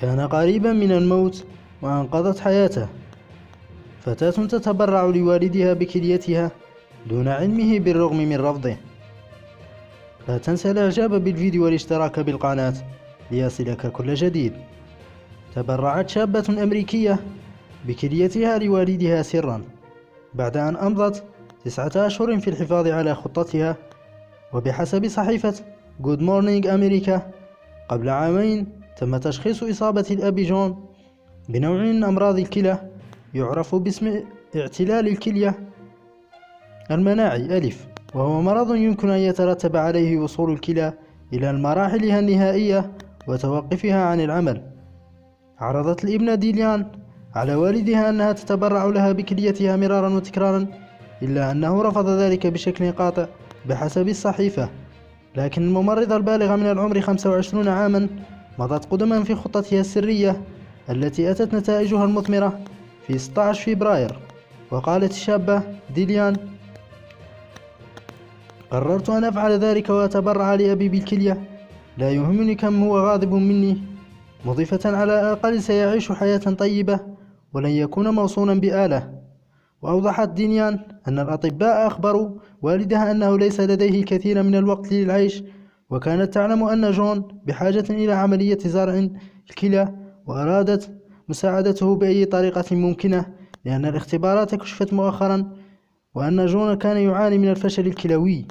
كان قريبا من الموت وأنقذت حياته. فتاة تتبرع لوالدها بكليتها دون علمه بالرغم من رفضه. لا تنسى الإعجاب بالفيديو والاشتراك بالقناة ليصلك كل جديد. تبرعت شابة أمريكية بكليتها لوالدها سرا بعد أن أمضت 9 أشهر في الحفاظ على خطتها. وبحسب صحيفة Good Morning America، قبل عامين تم تشخيص إصابة الأب جون بنوع من أمراض الكلى يعرف باسم اعتلال الكلية المناعي ألف، وهو مرض يمكن أن يترتب عليه وصول الكلى إلى مراحلها النهائية وتوقفها عن العمل. عرضت الابنة ديليان على والدها أنها تتبرع لها بكليتها مرارا وتكرارا، إلا أنه رفض ذلك بشكل قاطع بحسب الصحيفة. لكن الممرضة البالغة من العمر 25 عاما مضت قدما في خطتها السرية التي أتت نتائجها المثمرة في 16 فبراير. وقالت الشابة ديليان: قررت أن أفعل ذلك وأتبرع لأبي بالكلية، لا يهمني كم هو غاضب مني، مضيفة على الأقل سيعيش حياة طيبة ولن يكون موصولا بآلة. وأوضحت ديليان أن الأطباء أخبروا والدها أنه ليس لديه الكثير من الوقت للعيش، وكانت تعلم أن جون بحاجة إلى عملية زرع الكلى، وأرادت مساعدته بأي طريقة ممكنة، لأن الاختبارات كشفت مؤخرا وأن جون كان يعاني من الفشل الكلوي.